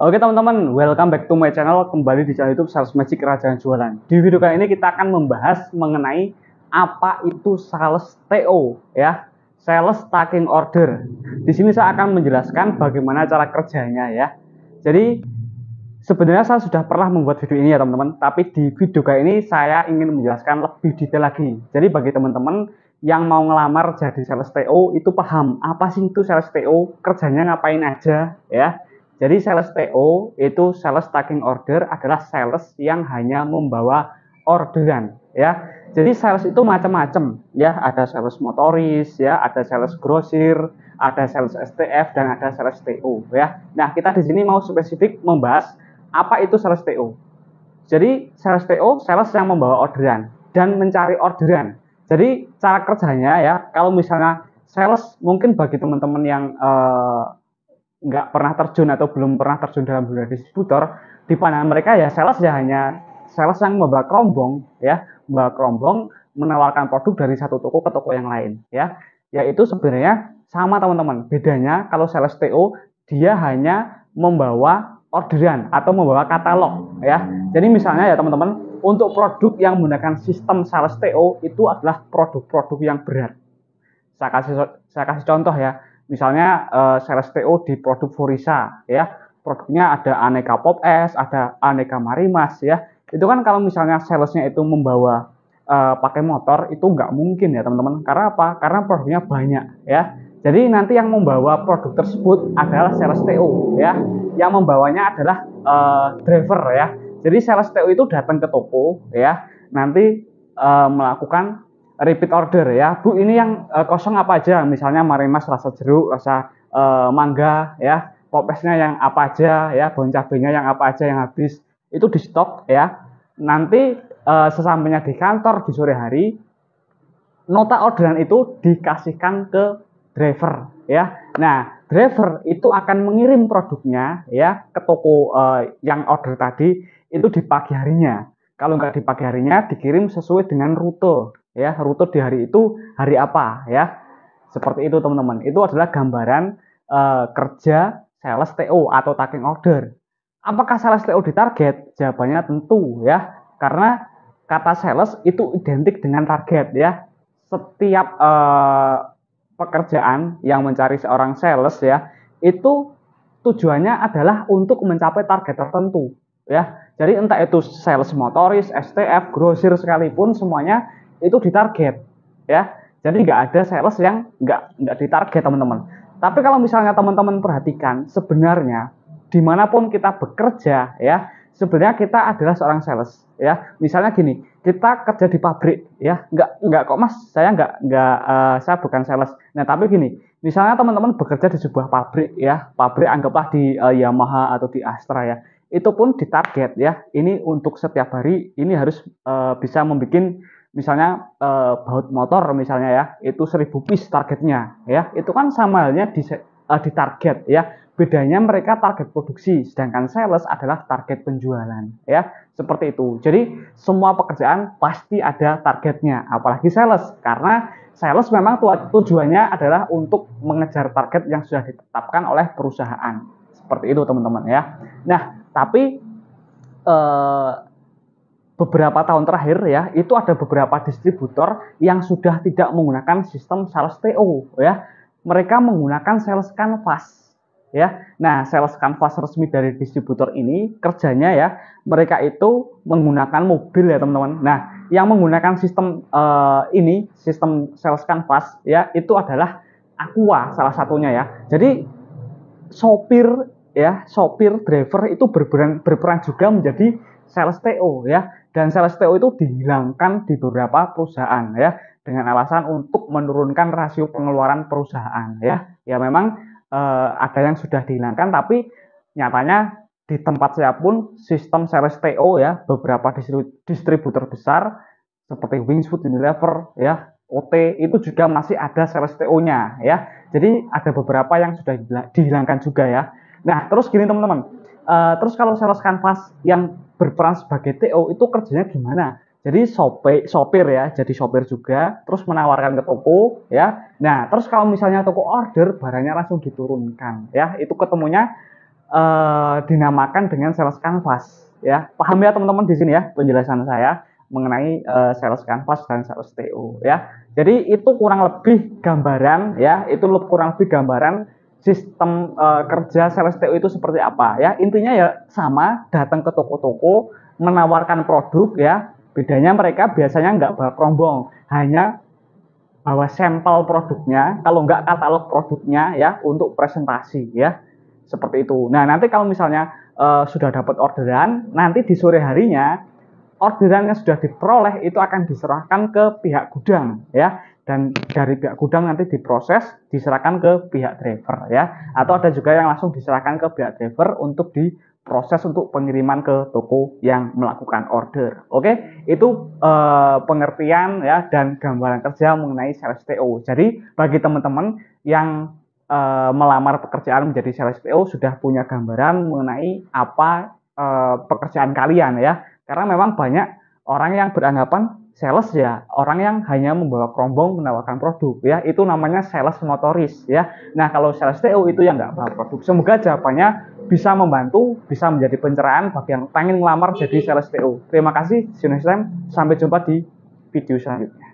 Oke teman-teman, welcome back to my channel. Kembali di channel YouTube Sales Magic Kerajaan Jualan. Di video kali ini kita akan membahas mengenai apa itu sales TO ya, sales taking order. Di sini saya akan menjelaskan bagaimana cara kerjanya ya. Jadi sebenarnya saya sudah pernah membuat video ini ya teman-teman, tapi di video kali ini saya ingin menjelaskan lebih detail lagi. Jadi bagi teman-teman yang mau ngelamar jadi sales TO itu paham apa sih itu sales TO, kerjanya ngapain aja ya. Jadi sales TO itu sales taking order adalah sales yang hanya membawa orderan ya. Jadi sales itu macam-macam ya, ada sales motoris ya, ada sales grosir, ada sales STF dan ada sales TO ya. Nah, kita di sini mau spesifik membahas apa itu sales TO. Jadi sales TO sales yang membawa orderan dan mencari orderan. Jadi cara kerjanya ya, kalau misalnya sales mungkin bagi teman-teman yang nggak pernah terjun atau belum pernah terjun dalam dunia distributor, di pandangan mereka ya sales ya hanya sales yang membawa kerombong ya, membawa kerombong menawarkan produk dari satu toko ke toko yang lain ya. Yaitu sebenarnya sama teman-teman. Bedanya kalau sales TO dia hanya membawa orderan atau membawa katalog ya. Jadi misalnya ya teman-teman, untuk produk yang menggunakan sistem sales TO itu adalah produk-produk yang berat. Saya kasih contoh ya. Misalnya sales TO di produk Forisa ya, produknya ada aneka pop es, ada aneka marimas ya. Itu kan kalau misalnya salesnya itu membawa pakai motor itu nggak mungkin ya teman-teman. Karena apa? Karena produknya banyak ya. Jadi nanti yang membawa produk tersebut adalah sales TO ya. Yang membawanya adalah driver ya. Jadi sales TO itu datang ke toko ya, nanti melakukan repeat order ya. Bu, ini yang kosong apa aja? Misalnya marimas rasa jeruk, rasa mangga ya. Popesnya yang apa aja ya, bawang cabenya yang apa aja yang habis. Itu di stok ya. Nanti sesampainya di kantor di sore hari, nota orderan itu dikasihkan ke driver ya. Nah, driver itu akan mengirim produknya ya ke toko yang order tadi itu di pagi harinya. Kalau nggak di pagi harinya dikirim sesuai dengan rute ya. Rute di hari itu hari apa ya. Seperti itu teman-teman. Itu adalah gambaran kerja sales TO atau taking order. Apakah sales TO ditarget? Jawabannya tentu ya. Karena kata sales itu identik dengan target ya. Setiap pekerjaan yang mencari seorang sales ya, itu tujuannya adalah untuk mencapai target tertentu ya. Jadi entah itu sales motoris, STF, grosir sekalipun semuanya itu ditarget ya. Jadi nggak ada sales yang nggak ditarget teman-teman. Tapi kalau misalnya teman-teman perhatikan, sebenarnya dimanapun kita bekerja ya, sebenarnya kita adalah seorang sales ya. Misalnya gini, kita kerja di pabrik ya, nggak kok mas, saya bukan sales. Nah tapi gini, misalnya teman-teman bekerja di sebuah pabrik ya, pabrik anggaplah di Yamaha atau di Astra ya, itu pun ditarget ya. Ini untuk setiap hari ini harus bisa membuat misalnya baut motor misalnya ya, itu 1000 piece targetnya ya. Itu kan sama halnya di target ya. Bedanya mereka target produksi, sedangkan sales adalah target penjualan ya. Seperti itu. Jadi semua pekerjaan pasti ada targetnya, apalagi sales, karena sales memang tujuannya adalah untuk mengejar target yang sudah ditetapkan oleh perusahaan. Seperti itu teman-teman ya. Nah, tapi beberapa tahun terakhir ya, itu ada beberapa distributor yang sudah tidak menggunakan sistem sales TO ya. Mereka menggunakan sales canvas ya. Nah, sales canvas resmi dari distributor ini kerjanya ya, mereka itu menggunakan mobil ya teman-teman. Nah, yang menggunakan sistem ini, sistem sales canvas ya, itu adalah Aqua salah satunya ya. Jadi sopir ya, sopir driver itu berperan juga menjadi sales TO ya. Dan sales TO itu dihilangkan di beberapa perusahaan ya, dengan alasan untuk menurunkan rasio pengeluaran perusahaan ya. Ya memang ada yang sudah dihilangkan, tapi nyatanya di tempat saya pun sistem sales TO ya, beberapa distributor besar seperti Wings Food, Unilever ya, OT itu juga masih ada sales TO-nya ya. Jadi ada beberapa yang sudah dihilangkan juga ya. Nah, terus gini teman-teman. Terus kalau sales canvas yang berperan sebagai TO itu kerjanya gimana? Jadi sopir ya, jadi sopir juga, terus menawarkan ke toko ya. Nah, terus kalau misalnya toko order, barangnya langsung diturunkan ya. Itu ketemunya dinamakan dengan sales canvas ya. Paham ya teman-teman di sini ya penjelasan saya mengenai sales canvas dan sales TO ya. Jadi itu kurang lebih gambaran ya, itu kurang lebih gambaran sistem kerja sales TO itu seperti apa ya. Intinya ya sama, datang ke toko-toko menawarkan produk ya. Bedanya mereka biasanya nggak bawa rombong, hanya bawa sampel produknya, kalau nggak katalog produknya ya untuk presentasi ya. Seperti itu. Nah, nanti kalau misalnya sudah dapat orderan, nanti di sore harinya orderan yang sudah diperoleh itu akan diserahkan ke pihak gudang ya, dan dari pihak gudang nanti diproses diserahkan ke pihak driver ya, atau ada juga yang langsung diserahkan ke pihak driver untuk diproses untuk pengiriman ke toko yang melakukan order. Oke, itu pengertian ya dan gambaran kerja mengenai sales TO. Jadi bagi teman-teman yang melamar pekerjaan menjadi sales TO sudah punya gambaran mengenai apa pekerjaan kalian ya. Karena memang banyak orang yang beranggapan sales ya orang yang hanya membawa kerombong menawarkan produk ya, itu namanya sales motoris ya. Nah kalau sales TO itu yang nggak bawa produk. Semoga jawabannya bisa membantu, bisa menjadi pencerahan bagi yang pengen melamar jadi sales TO. Terima kasih, see you next time, sampai jumpa di video selanjutnya.